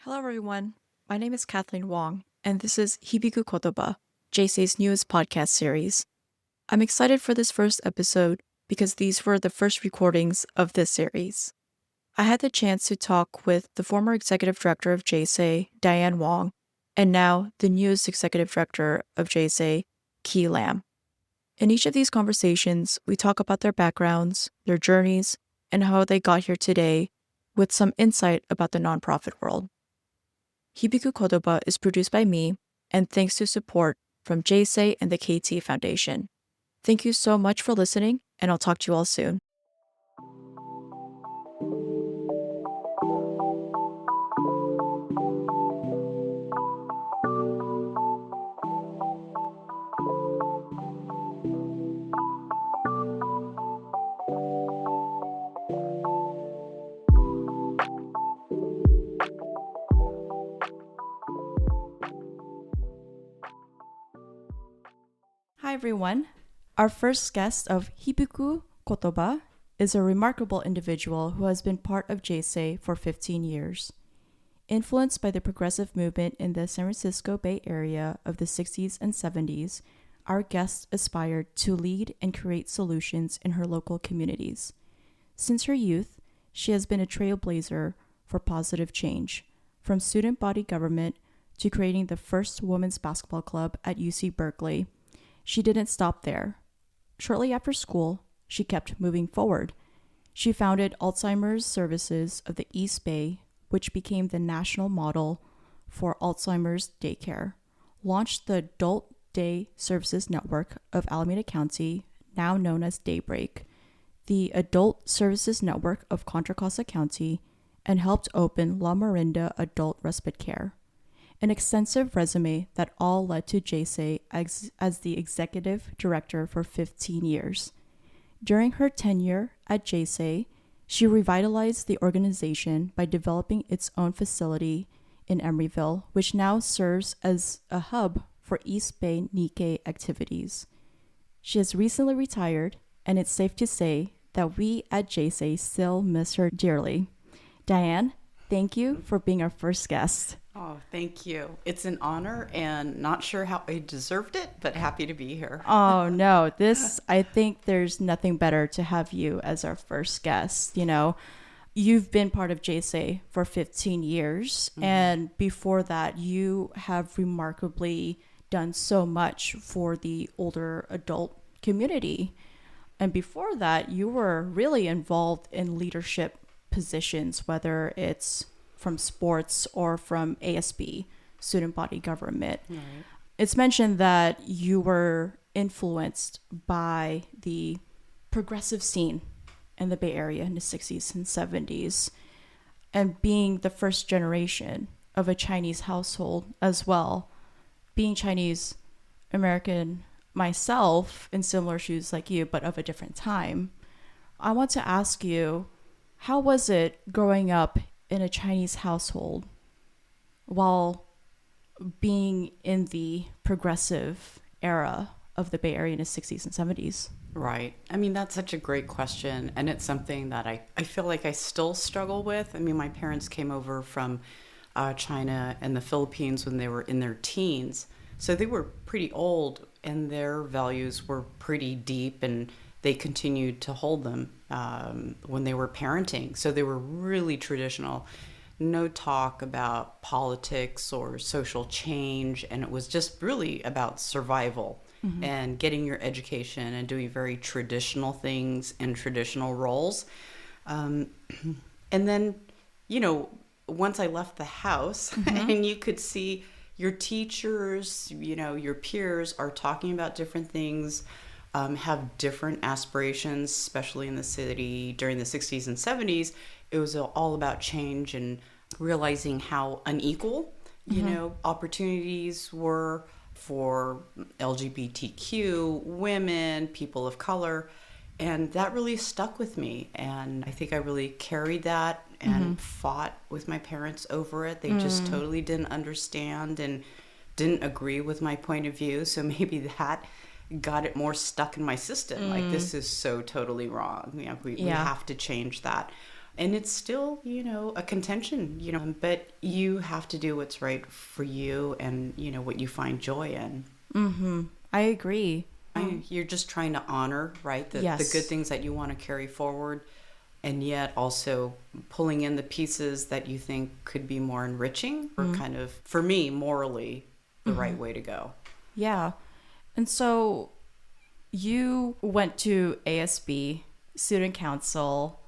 Hello, everyone. My name is Kathleen Wong, and this is Hibiku Kotoba, J-Sei's newest podcast series. I'm excited for this first episode because these were the first recordings of this series. I had the chance to talk with the former Executive Director of J-Sei, Diane Wong, and now the newest Executive Director of J-Sei, Key Lam. In each of these conversations, we talk about their backgrounds, their journeys, and how they got here today, with some insight about the nonprofit world. Hibiku Kotoba is produced by me, and thanks to support from J-Sei and the KT Foundation. Thank you so much for listening, and I'll talk to you all soon. Hi, everyone. Our first guest of Hibiku Kotoba is a remarkable individual who has been part of J-Sei for 15 years. Influenced by the progressive movement in the San Francisco Bay Area of the 60s and 70s, our guest aspired to lead and create solutions in her local communities. Since her youth, she has been a trailblazer for positive change, from student body government to creating the first women's basketball club at UC Berkeley. She didn't stop there. Shortly after school, she kept moving forward. She founded Alzheimer's Services of the East Bay, which became the national model for Alzheimer's daycare, launched the Adult Day Services Network of Alameda County, now known as Daybreak, the Adult Services Network of Contra Costa County, and helped open La Marinda Adult Respite Care. An extensive resume that all led to J-Sei as the executive director for 15 years. During her tenure at J-Sei, she revitalized the organization by developing its own facility in Emeryville, which now serves as a hub for East Bay Nikkei activities. She has recently retired, and it's safe to say that we at J-Sei still miss her dearly. Diane, thank you for being our first guest. Oh, thank you. It's an honor and not sure how I deserved it, but happy to be here. Oh, no. I think there's nothing better to have you as our first guest. You know, you've been part of J-Sei for 15 years. Mm-hmm. And before that, you have remarkably done so much for the older adult community. And before that, you were really involved in leadership positions, whether it's from sports or from ASB, student body government. Right. It's mentioned that you were influenced by the progressive scene in the Bay Area in the 60s and 70s, and being the first generation of a Chinese household as well. Being Chinese American myself, in similar shoes like you, but of a different time, I want to ask you, how was it growing up in a Chinese household while being in the progressive era of the Bay Area in the 60s and 70s? Right. I mean, that's such a great question. And it's something that I feel like I still struggle with. I mean, my parents came over from China and the Philippines when they were in their teens. So they were pretty old and their values were pretty deep, and they continued to hold them when they were parenting. So they were really traditional. No talk about politics or social change. And it was just really about survival. Mm-hmm. And getting your education and doing very traditional things in traditional roles. And then, you know, once I left the house, mm-hmm. and you could see your teachers, you know, your peers are talking about different things, have different aspirations, especially in the city during the 60s and 70s. It was all about change and realizing how unequal, you mm-hmm. know, opportunities were for LGBTQ, women, people of color. And that really stuck with me. And I think I really carried that and mm-hmm. fought with my parents over it. They just totally didn't understand and didn't agree with my point of view. So maybe that got it more stuck in my system. Like, this is so totally wrong. You know, we have to change that. And it's still, a contention, but you have to do what's right for you and, what you find joy in. Mm-hmm. I agree. You're just trying to honor, right, the good things that you want to carry forward, and yet also pulling in the pieces that you think could be more enriching or kind of, for me, morally, the right way to go. Yeah. And so you went to ASB, student council.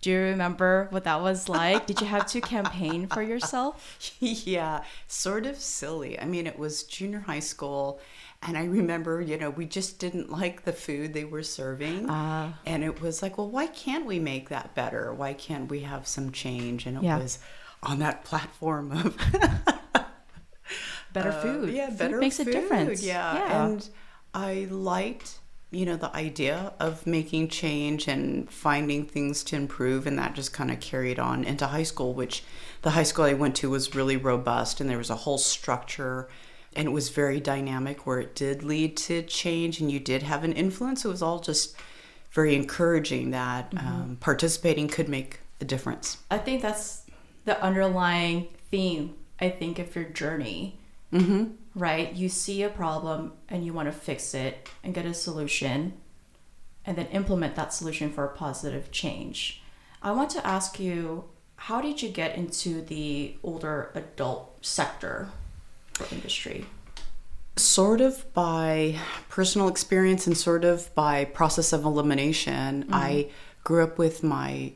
Do you remember what that was like? Did you have to campaign for yourself? Yeah, sort of silly. I mean, it was junior high school, and I remember, we just didn't like the food they were serving. And it was like, well, why can't we make that better? Why can't we have some change? And it was on that platform of better food. Yeah, food better makes food. a difference. Yeah. And I liked, the idea of making change and finding things to improve. And that just kind of carried on into high school, which the high school I went to was really robust. And there was a whole structure. And it was very dynamic where it did lead to change and you did have an influence. It was all just very encouraging that participating could make a difference. I think that's the underlying theme, of your journey. Right? You see a problem and you want to fix it and get a solution and then implement that solution for a positive change. I want to ask you, how did you get into the older adult sector or industry? Sort of by personal experience and sort of by process of elimination. I grew up with my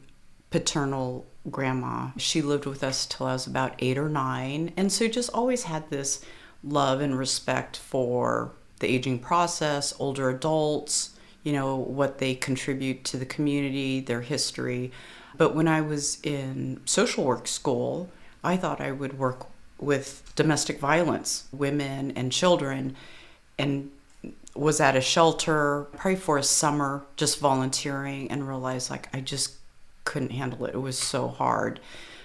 paternal grandma. She lived with us till I was about 8 or 9. And so just always had this love and respect for the aging process, older adults, what they contribute to the community, their history. But when I was in social work school, I thought I would work with domestic violence, women and children, and was at a shelter probably for a summer just volunteering and realized I just couldn't handle it. It was so hard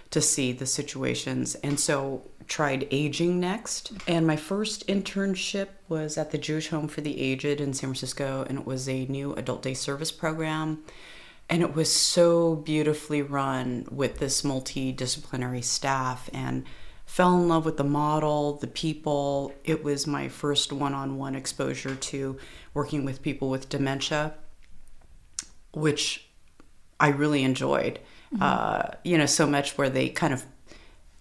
to see the situations. And so tried aging next. And my first internship was at the Jewish Home for the Aged in San Francisco, and it was a new adult day service program. And it was so beautifully run with this multidisciplinary staff, and fell in love with the model, the people. It was my first one-on-one exposure to working with people with dementia, which I really enjoyed, so much where they kind of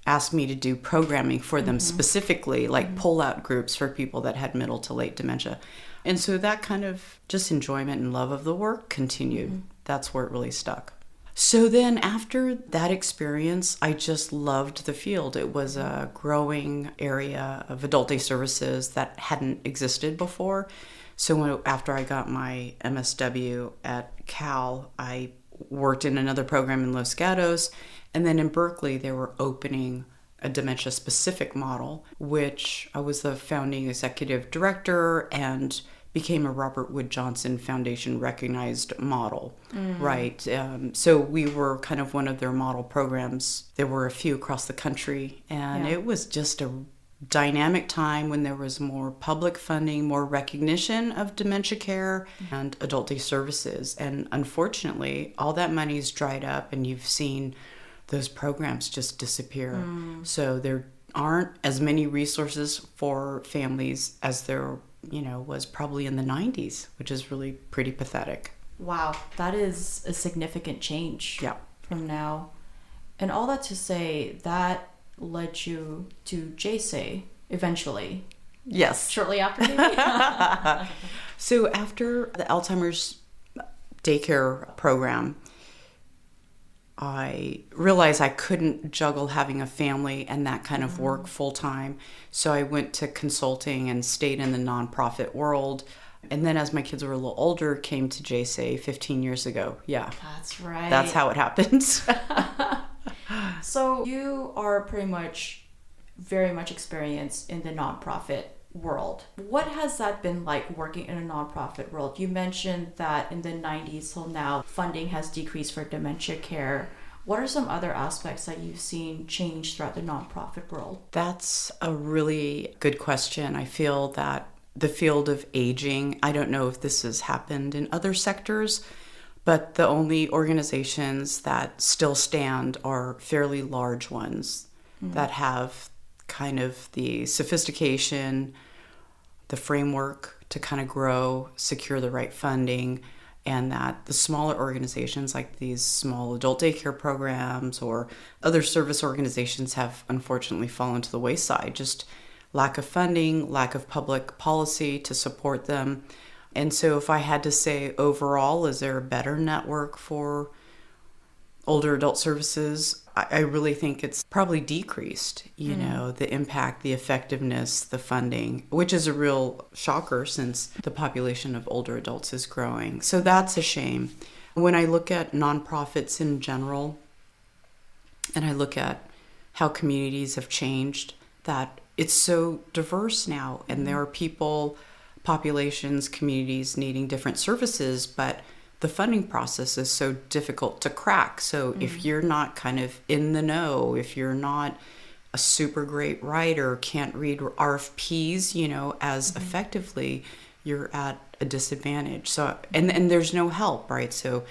asked me to do programming for them specifically, like pull-out groups for people that had middle to late dementia. And so that kind of just enjoyment and love of the work continued. That's where it really stuck. So then after that experience, I just loved the field. It was a growing area of adult day services that hadn't existed before. So after I got my MSW at Cal, I worked in another program in Los Gatos. And then in Berkeley, they were opening a dementia-specific model, which I was the founding executive director and became a Robert Wood Johnson Foundation recognized model, right? So we were kind of one of their model programs. There were a few across the country, and it was just a dynamic time when there was more public funding, more recognition of dementia care and adult day services. And unfortunately, all that money's dried up, and you've seen those programs just disappear. So there aren't as many resources for families as there was probably in the 90s, which is really pretty pathetic. Wow, that is a significant change from now. And all that to say, that led you to J-Sei eventually. Yes. Shortly after, maybe? So after the Alzheimer's daycare program, I realized I couldn't juggle having a family and that kind of work full time. So I went to consulting and stayed in the nonprofit world. And then as my kids were a little older, came to J-Sei 15 years ago. Yeah. That's right. That's how it happened. So you are pretty much very much experienced in the nonprofit world. What has that been like working in a nonprofit world? You mentioned that in the 90s till now, funding has decreased for dementia care. What are some other aspects that you've seen change throughout the nonprofit world? That's a really good question. I feel that the field of aging, I don't know if this has happened in other sectors, But the only organizations that still stand are fairly large ones that have kind of the sophistication, the framework to kind of grow, secure the right funding, and that the smaller organizations like these small adult daycare programs or other service organizations have unfortunately fallen to the wayside. Just lack of funding, lack of public policy to support them. And so if I had to say overall, is there a better network for older adult services? I really think it's probably decreased, you know, the impact, the effectiveness, the funding, which is a real shocker since the population of older adults is growing. So that's a shame. When I look at nonprofits in general, and I look at how communities have changed, that it's so diverse now, and there are people, populations, communities needing different services, but the funding process is so difficult to crack. So if you're not kind of in the know, if you're not a super great writer, can't read RFPs, you know, as effectively, you're at a disadvantage. So, and there's no help, right? So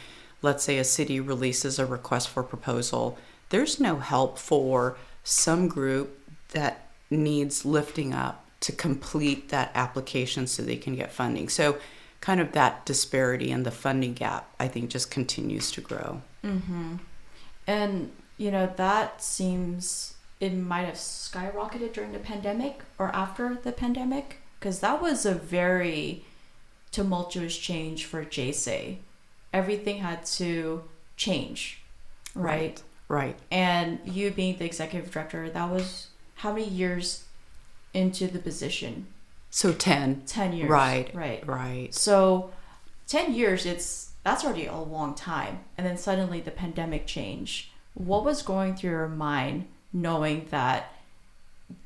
let's say a city releases a request for proposal. There's no help for some group that needs lifting up to complete that application so they can get funding. So kind of that disparity and the funding gap, I think, just continues to grow. And, you know, that seems it might have skyrocketed during the pandemic or after the pandemic, because that was a very tumultuous change for J-Sei. Everything had to change, right? Right. And you being the executive director, that was how many years into the position? So 10. 10 years. Right. So 10 years, that's already a long time. And then suddenly the pandemic changed. What was going through your mind knowing that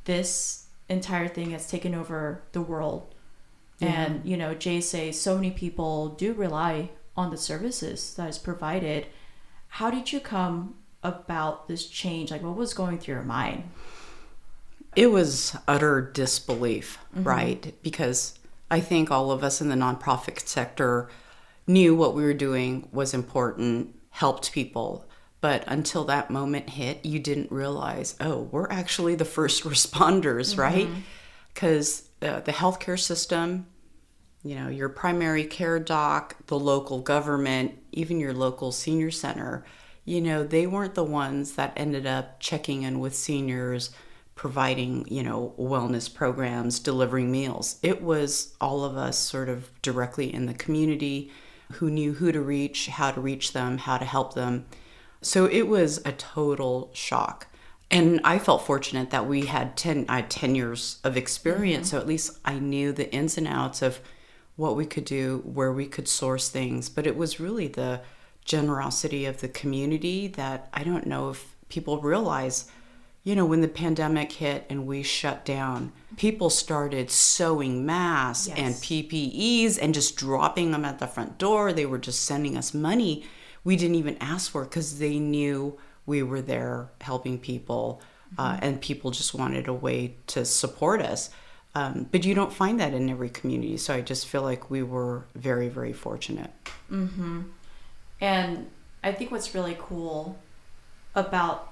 this entire thing has taken over the world? And, you know, J-Sei, so many people do rely on the services that is provided. How did you come about this change? Like, what was going through your mind? It was utter disbelief, right? Because I think all of us in the nonprofit sector knew what we were doing was important, helped people. But until that moment hit, you didn't realize, oh, we're actually the first responders, right? Because the healthcare system, you know, your primary care doc, the local government, even your local senior center, you know, they weren't the ones that ended up checking in with seniors, providing, you know, wellness programs, delivering meals. It was all of us sort of directly in the community who knew who to reach, how to reach them, how to help them. So it was a total shock. And I felt fortunate that I had 10 years of experience. So at least I knew the ins and outs of what we could do, where we could source things. But it was really the generosity of the community that I don't know if people realize. You know, when the pandemic hit and we shut down, people started sewing masks and PPEs and just dropping them at the front door. They were just sending us money we didn't even ask for because they knew we were there helping people, and people just wanted a way to support us. But you don't find that in every community. So I just feel like we were very, very fortunate. And I think what's really cool about,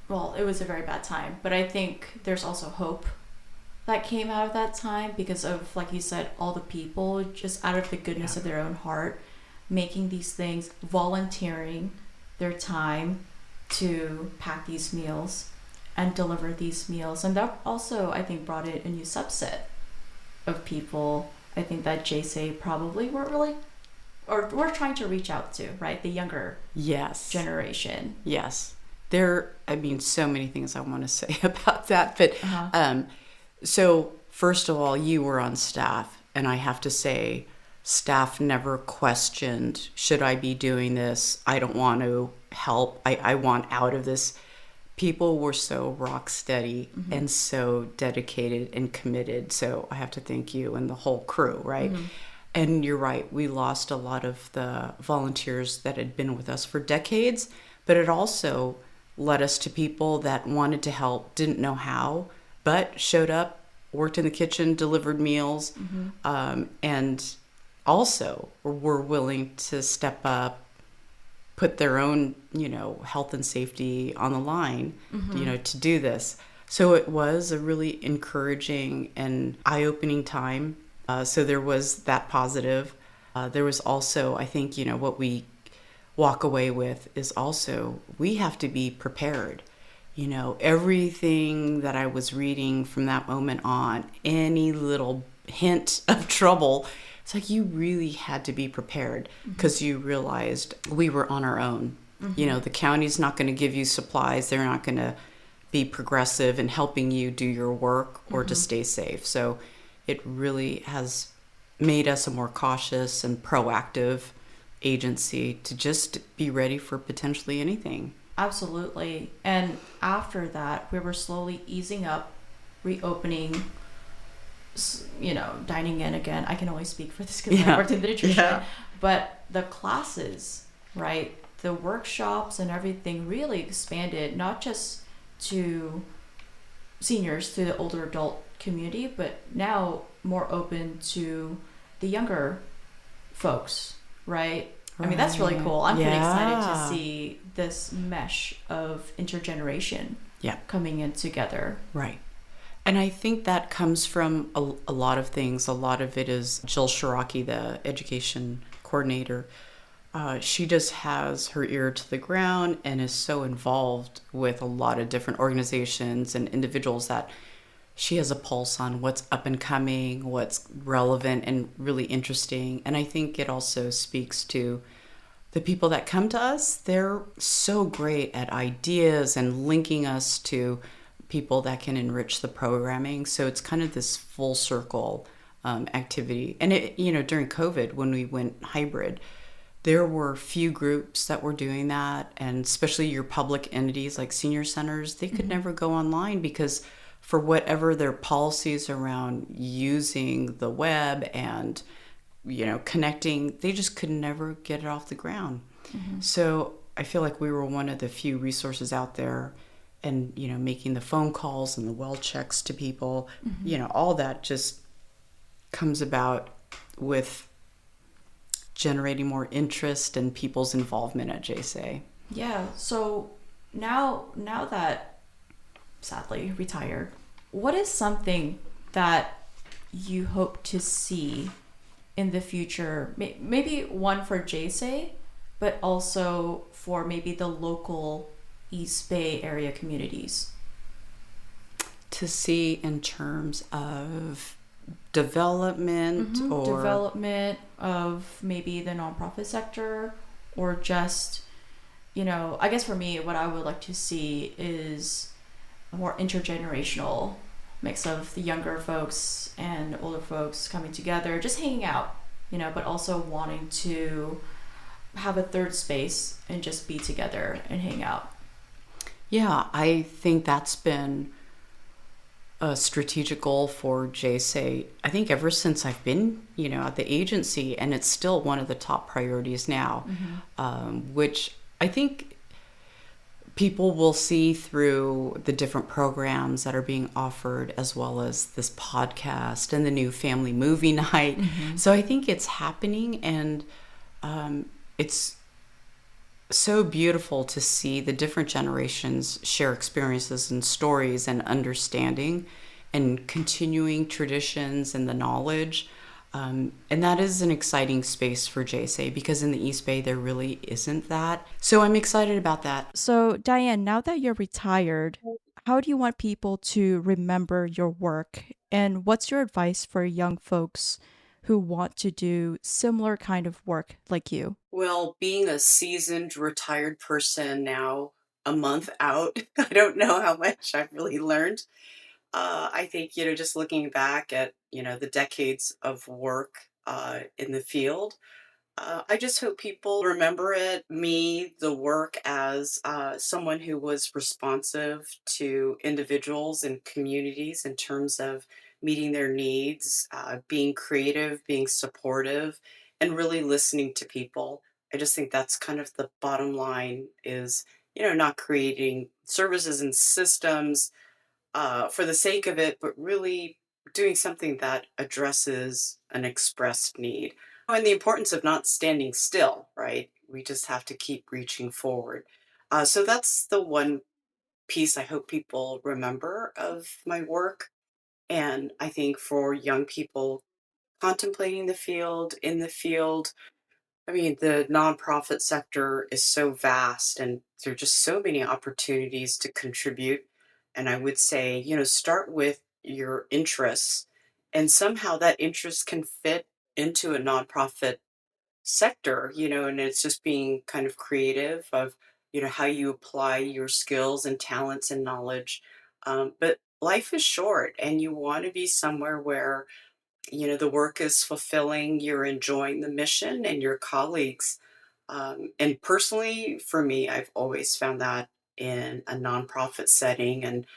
well, it was a very bad time, but I think there's also hope that came out of that time because of, like you said, all the people just out of the goodness of their own heart making these things, volunteering their time to pack these meals and deliver these meals. And that also, I think, brought in a new subset of people, I think, that J-Sei probably weren't really, or we're trying to reach out to, right? The younger generation. Yes. So many things I want to say about that. But so first of all, you were on staff, and I have to say, staff never questioned, should I be doing this? I don't want to help. I want out of this. People were so rock steady and so dedicated and committed. So I have to thank you and the whole crew, right? And you're right. We lost a lot of the volunteers that had been with us for decades, but it also led us to people that wanted to help, didn't know how, but showed up, worked in the kitchen, delivered meals. And also were willing to step up, put their own, health and safety on the line, to do this. So it was a really encouraging and eye-opening time. So there was that positive. There was also, I think, what we walk away with is also we have to be prepared. Everything that I was reading from that moment on, any little hint of trouble, it's like you really had to be prepared because you realized we were on our own. The county's not going to give you supplies. They're not going to be progressive in helping you do your work or to stay safe. So it really has made us a more cautious and proactive agency to just be ready for potentially anything. Absolutely. And after that, we were slowly easing up, reopening, dining in again. I can only speak for this because I worked in the nutrition. Yeah. But the classes, right? The workshops and everything really expanded, not just to seniors, to the older adult community, but now more open to the younger folks, right? I mean, that's really cool. I'm pretty excited to see this mesh of intergeneration coming in together. Right. And I think that comes from a lot of things. A lot of it is Jill Shiraki, the education coordinator. She just has her ear to the ground and is so involved with a lot of different organizations and individuals that she has a pulse on what's up and coming, what's relevant and really interesting. And I think it also speaks to the people that come to us. They're so great at ideas and linking us to people that can enrich the programming. So it's kind of this full circle activity. And during COVID, when we went hybrid, there were few groups that were doing that, and especially your public entities like senior centers, they could never go online because for whatever their policies around using the web and connecting, they just could never get it off the ground. So I feel like we were one of the few resources out there, and making the phone calls and the well checks to people, all that just comes about with generating more interest and people's involvement at J-Sei. Yeah. So now that sadly retired, what is something that you hope to see in the future? Maybe one for J-Sei, but also for maybe the local East Bay area communities. To see in terms of development or development of maybe the nonprofit sector, or just, I guess for me, what I would like to see is a more intergenerational mix of the younger folks and older folks coming together, just hanging out, but also wanting to have a third space and just be together and hang out. Yeah, I think that's been a strategic goal for J-Sei, I think ever since I've been, at the agency, and it's still one of the top priorities now, which I think people will see through the different programs that are being offered, as well as this podcast and the new family movie night. So I think it's happening, and it's so beautiful to see the different generations share experiences and stories and understanding and continuing traditions and the knowledge. And that is an exciting space for J-Sei, because in the East Bay, there really isn't that. So I'm excited about that. So, Diane, now that you're retired, how do you want people to remember your work? And what's your advice for young folks who want to do similar kind of work like you? Well, being a seasoned retired person now, a month out, I don't know how much I've really learned. I think, just looking back at, the decades of work in the field, I just hope people remember the work as someone who was responsive to individuals and communities in terms of meeting their needs, being creative, being supportive, and really listening to people. I just think that's kind of the bottom line is, not creating services and systems for the sake of it, but really doing something that addresses an expressed need. And the importance of not standing still, right? We just have to keep reaching forward. So that's the one piece I hope people remember of my work. And I think for young people contemplating the field, in the field, I mean, the nonprofit sector is so vast and there are just so many opportunities to contribute. And I would say, start with your interests, and somehow that interest can fit into a nonprofit sector, and it's just being kind of creative of, how you apply your skills and talents and knowledge. But life is short and you want to be somewhere where, the work is fulfilling, you're enjoying the mission and your colleagues. And personally, for me, I've always found that in a nonprofit setting. And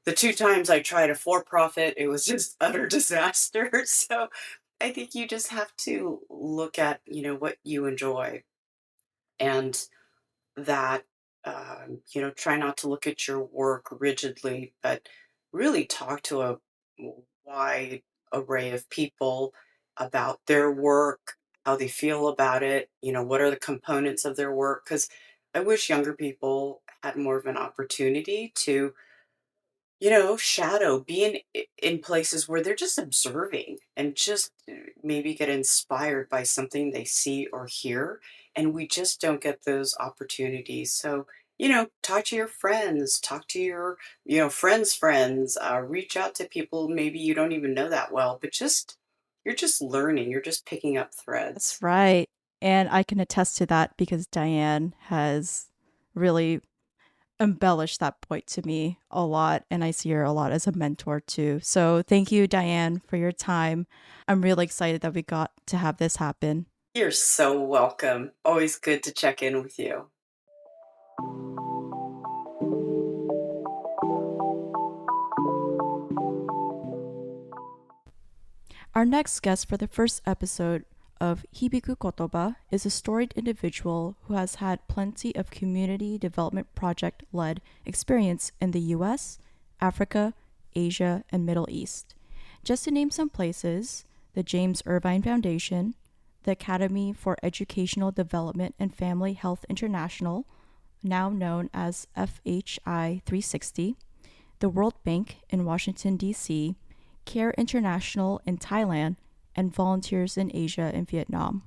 the two times I tried a for profit, it was just utter disaster. So I think you just have to look at, what you enjoy, and that, try not to look at your work rigidly, but really talk to a wide array of people about their work, how they feel about it, what are the components of their work. Because I wish younger people had more of an opportunity to, shadow, be in places where they're just observing and just maybe get inspired by something they see or hear. And we just don't get those opportunities. So, talk to your friends, talk to your, friends' friends, reach out to people maybe you don't even know that well, but you're just learning, you're just picking up That's threads. right. And I can attest to that because Diane has really embellished that point to me a lot. And I see her a lot as a mentor too. So thank you, Diane, for your time. I'm really excited that we got to have this happen. You're so welcome. Always good to check in with you. Our next guest for the first episode of Hibiku Kotoba is a storied individual who has had plenty of community development project led experience in the US, Africa, Asia, and Middle East. Just to name some places, the James Irvine Foundation, the Academy for Educational Development and Family Health International, now known as FHI 360, the World Bank in Washington, D.C., Care International in Thailand, and volunteers in Asia and Vietnam.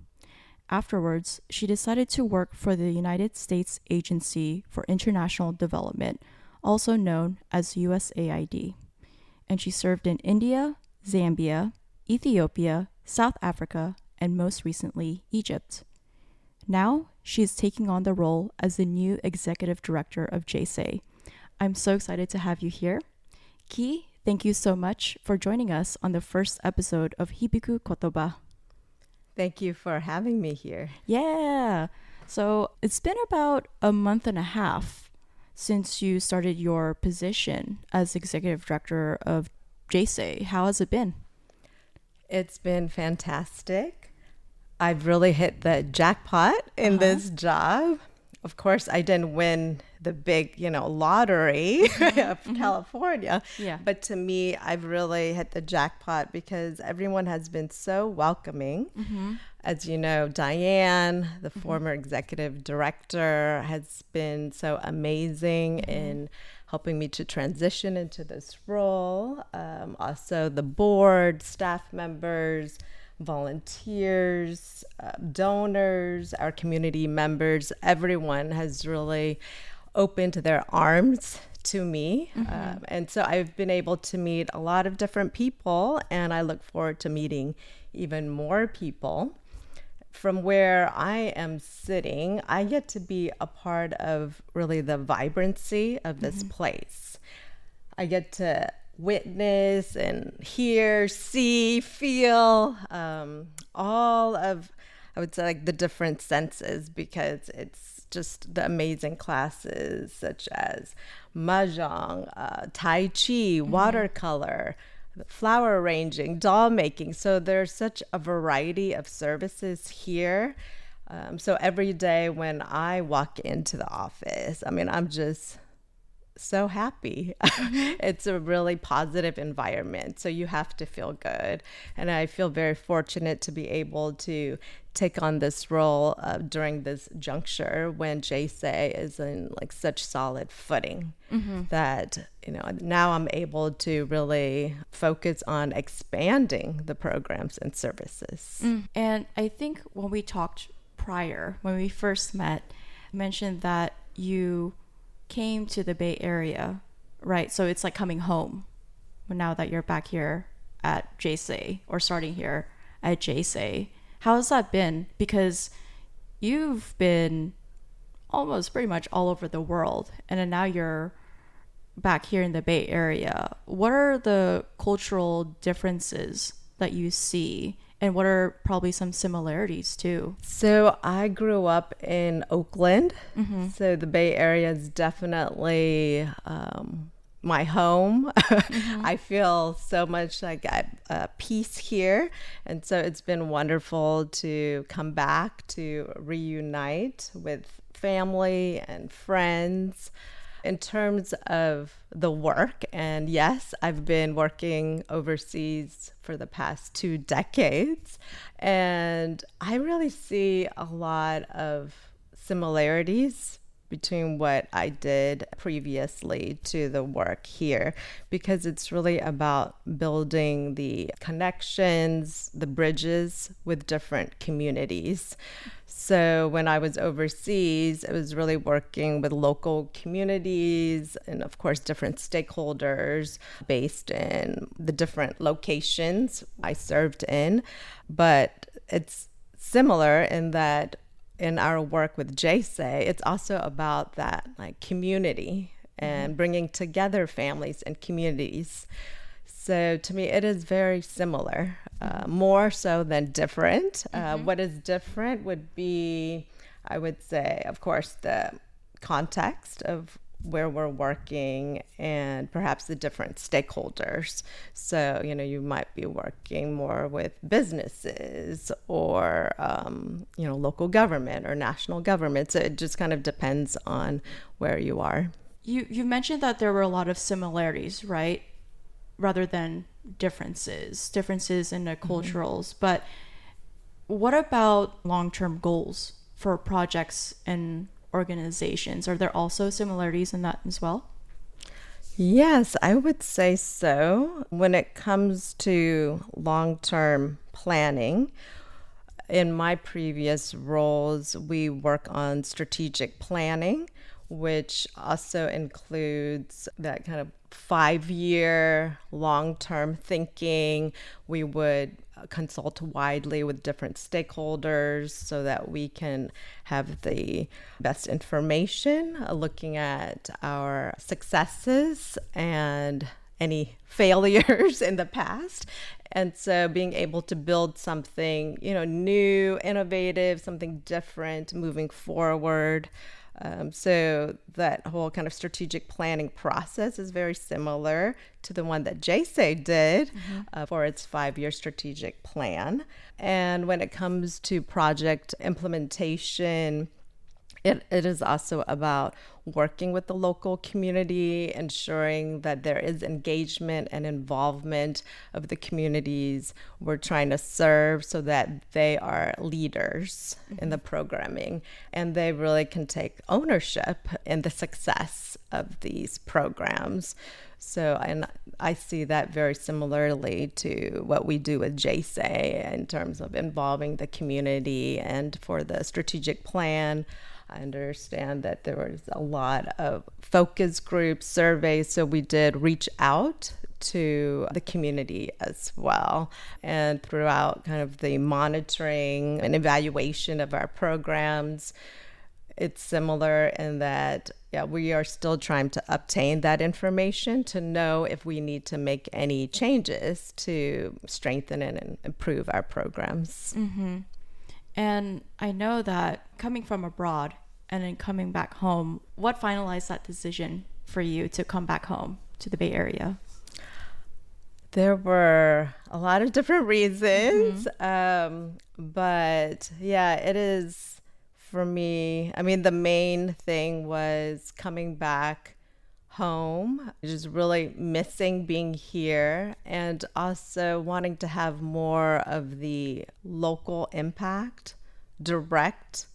Afterwards, she decided to work for the United States Agency for International Development, also known as USAID, and she served in India, Zambia, Ethiopia, South Africa, and most recently, Egypt. Now, she is taking on the role as the new Executive Director of J-Sei. I'm so excited to have you here. Ki, thank you so much for joining us on the first episode of Hibiku Kotoba. Thank you for having me here. Yeah. So it's been about a month and a half since you started your position as Executive Director of J-Sei. How has it been? It's been fantastic. I've really hit the jackpot in this job. Of course, I didn't win the big, lottery of California. Yeah. But to me, I've really hit the jackpot because everyone has been so welcoming. As you know, Diane, the former executive director, has been so amazing in helping me to transition into this role. Also, the board, staff members, volunteers, donors, our community members, everyone has really opened their arms to me. And so I've been able to meet a lot of different people, and I look forward to meeting even more people. From where I am sitting, I get to be a part of really the vibrancy of this place. I get to witness and hear, see, feel all of, I would say, like the different senses, because it's just the amazing classes such as mahjong, tai chi, watercolor, flower arranging, doll making. So there's such a variety of services here. So every day when I walk into the office, I mean, I'm just so happy. It's a really positive environment. So you have to feel good. And I feel very fortunate to be able to take on this role during this juncture when J-Sei is in like such solid footing that, now I'm able to really focus on expanding the programs and services. And I think when we talked prior, when we first met, you mentioned that you came to the Bay Area, right? So it's like coming home now that you're back here at J-Sei or starting here at J-Sei. How has that been? Because you've been almost pretty much all over the world, and then now you're back here in the Bay Area. What are the cultural differences that you see? And what are probably some similarities too? So I grew up in Oakland. So the Bay Area is definitely my home. I feel so much like peace here. And so it's been wonderful to come back to reunite with family and friends. In terms of the work, and yes, I've been working overseas for the past 2 decades, and I really see a lot of similarities between what I did previously to the work here, because it's really about building the connections, the bridges with different communities. So when I was overseas, it was really working with local communities and, of course, different stakeholders based in the different locations I served in. But it's similar in that in our work with J-Sei, it's also about that like community and bringing together families and communities. So to me, it is very similar, more so than different. What is different would be, I would say, of course, the context of where we're working and perhaps the different stakeholders. So, you might be working more with businesses or, local government or national government. So it just kind of depends on where you are. You mentioned that there were a lot of similarities, right? Rather than differences in the culturals. But what about long-term goals for projects and organizations? Are there also similarities in that as well? Yes, I would say so. When it comes to long-term planning, in my previous roles, we work on strategic planning, which also includes that kind of 5-year long-term thinking. We would consult widely with different stakeholders so that we can have the best information, looking at our successes and any failures in the past. And so being able to build something, new, innovative, something different moving forward. So that whole kind of strategic planning process is very similar to the one that J-Sei did for its 5-year strategic plan. And when it comes to project implementation, it is also about working with the local community, ensuring that there is engagement and involvement of the communities we're trying to serve so that they are leaders in the programming and they really can take ownership in the success of these programs. So, and I see that very similarly to what we do with J-Sei in terms of involving the community. And for the strategic plan, I understand that there was a lot of focus groups, surveys, so we did reach out to the community as well. And throughout kind of the monitoring and evaluation of our programs, it's similar in that, we are still trying to obtain that information to know if we need to make any changes to strengthen and improve our programs. And I know that coming from abroad and then coming back home, what finalized that decision for you to come back home to the Bay Area? There were a lot of different reasons, but it is for me. I mean, the main thing was coming back home, just really missing being here, and also wanting to have more of the local impact, direct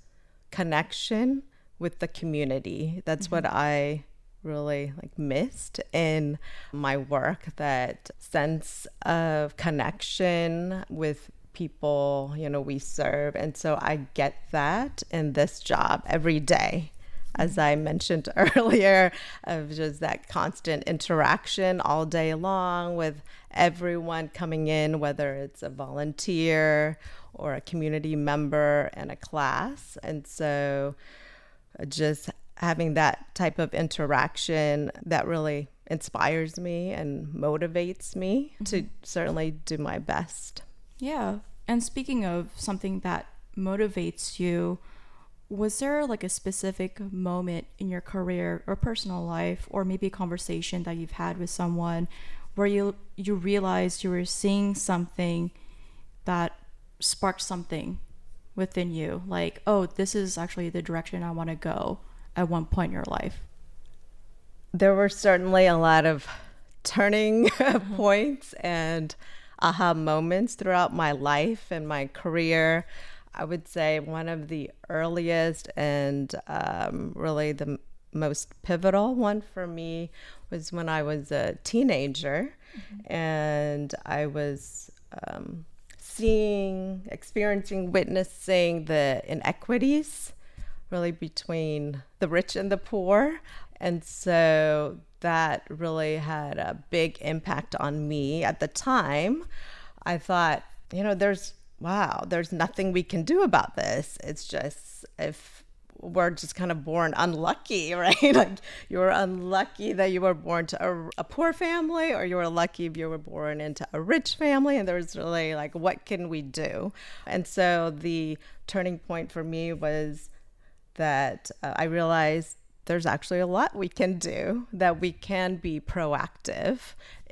connection with the community. That's what I really missed in my work, that sense of connection with people we serve. And so I get that in this job every day, as I mentioned earlier, of just that constant interaction all day long with everyone coming in, whether it's a volunteer or a community member in a class. And so just having that type of interaction, that really inspires me and motivates me to certainly do my best. Yeah. And speaking of something that motivates you, was there a specific moment in your career or personal life, or maybe a conversation that you've had with someone where you realized you were seeing something that sparked something within you? Like, oh, this is actually the direction I want to go at one point in your life? There were certainly a lot of turning points and aha moments throughout my life and my career. I would say one of the earliest and really the most pivotal one for me was when I was a teenager, and I was experiencing, witnessing the inequities really between the rich and the poor. And so that really had a big impact on me at the time. I thought, there's nothing we can do about this. It's just, if we're just kind of born unlucky, right? Like, you were unlucky that you were born to a poor family, or you were lucky if you were born into a rich family. And there was really what can we do? And so the turning point for me was that I realized there's actually a lot we can do, that we can be proactive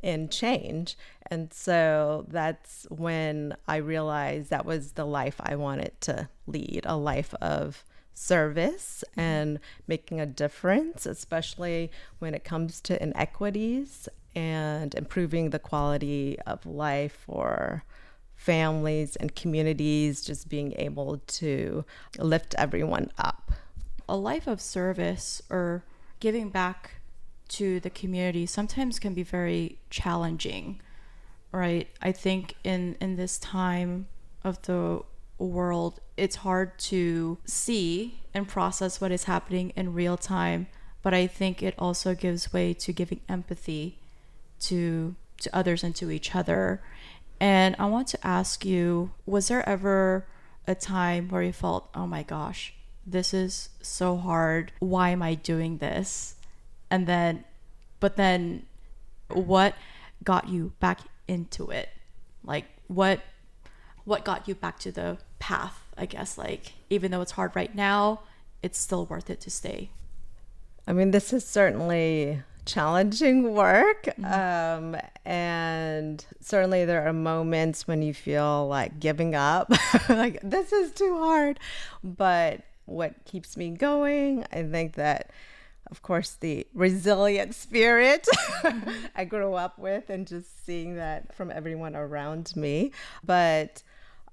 in change. And so that's when I realized that was the life I wanted to lead, a life of service and making a difference, especially when it comes to inequities and improving the quality of life for families and communities, just being able to lift everyone up. A life of service or giving back to the community sometimes can be very challenging, right? I think in this time of the world, it's hard to see and process what is happening in real time, but I think it also gives way to giving empathy to others and to each other. And I want to ask you, was there ever a time where you felt, oh my gosh, this is so hard, why am I doing this? But then what got you back into it? Like, what got you back to the path, I guess? Like, even though it's hard right now, it's still worth it to stay. I mean, this is certainly challenging work. And certainly there are moments when you feel like giving up, like this is too hard. But what keeps me going, I think that, of course, the resilient spirit I grew up with, and just seeing that from everyone around me. But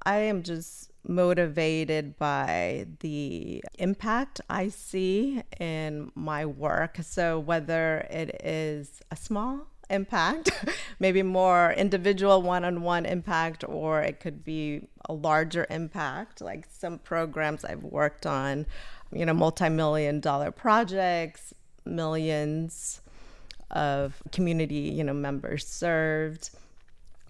I am just motivated by the impact I see in my work. So whether it is a small impact, maybe more individual one-on-one impact, or it could be a larger impact, like some programs I've worked on, multi-million-dollar projects, millions of community, members served.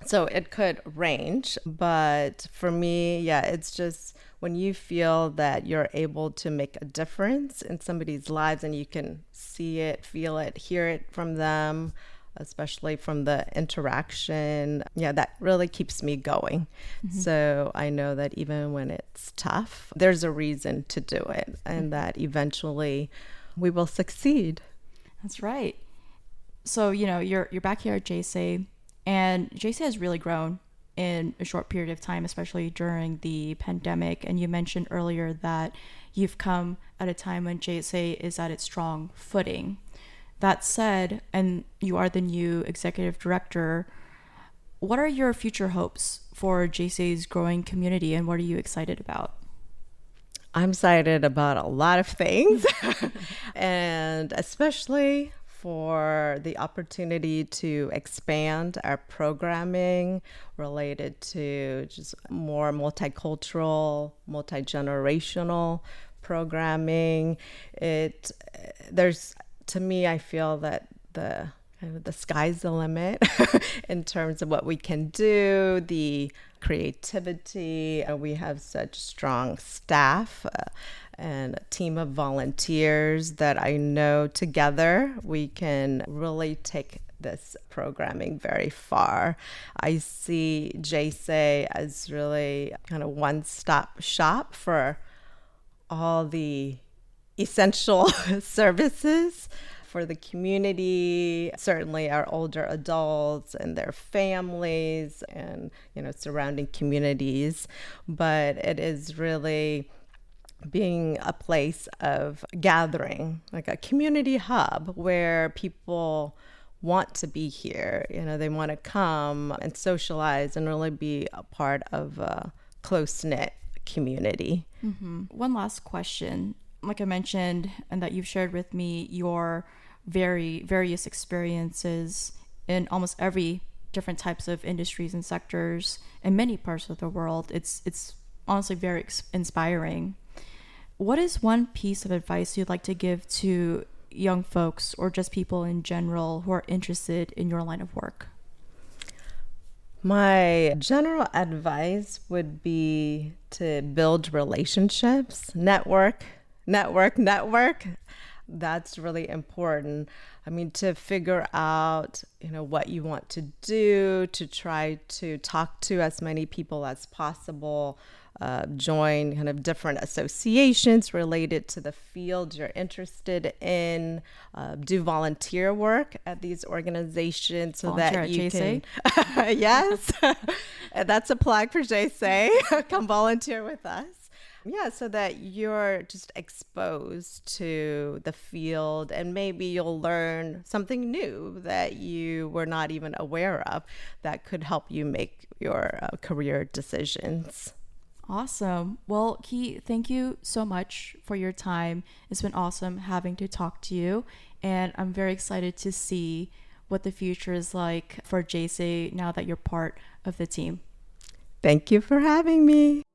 So it could range, but for me, it's just when you feel that you're able to make a difference in somebody's lives, and you can see it, feel it, hear it from them, especially from the interaction, that really keeps me going. So I know that even when it's tough, there's a reason to do it, and that eventually we will succeed. That's right. So, you're back here at J-Sei. And J-Sei has really grown in a short period of time, especially during the pandemic. And you mentioned earlier that you've come at a time when J-Sei is at its strong footing. That said, and you are the new executive director, what are your future hopes for J-Sei's growing community, and what are you excited about? I'm excited about a lot of things, and especially for the opportunity to expand our programming related to just more multicultural, multi-generational programming. To me, I feel that the sky's the limit in terms of what we can do, the creativity. We have such strong staff and a team of volunteers that I know together we can really take this programming very far. I see J-Sei as really kind of one-stop shop for all the essential services for the community, certainly our older adults and their families and, surrounding communities. But it is really being a place of gathering, like a community hub where people want to be here. They want to come and socialize and really be a part of a close-knit community. Mm-hmm. One last question. Like I mentioned, and that you've shared with me, your various experiences in almost every different types of industries and sectors in many parts of the world. It's honestly very inspiring. What is one piece of advice you'd like to give to young folks or just people in general who are interested in your line of work? My general advice would be to build relationships, network. That's really important. I mean, to figure out, what you want to do, to try to talk to as many people as possible, join kind of different associations related to the field you're interested in, do volunteer work at these organizations so Volunteer that you at J-Sei? can, yes, and that's a plug for J-Sei. Come volunteer with us. Yeah, so that you're just exposed to the field and maybe you'll learn something new that you were not even aware of that could help you make your career decisions. Awesome. Well, Ki, thank you so much for your time. It's been awesome having to talk to you, and I'm very excited to see what the future is like for J-Sei now that you're part of the team. Thank you for having me.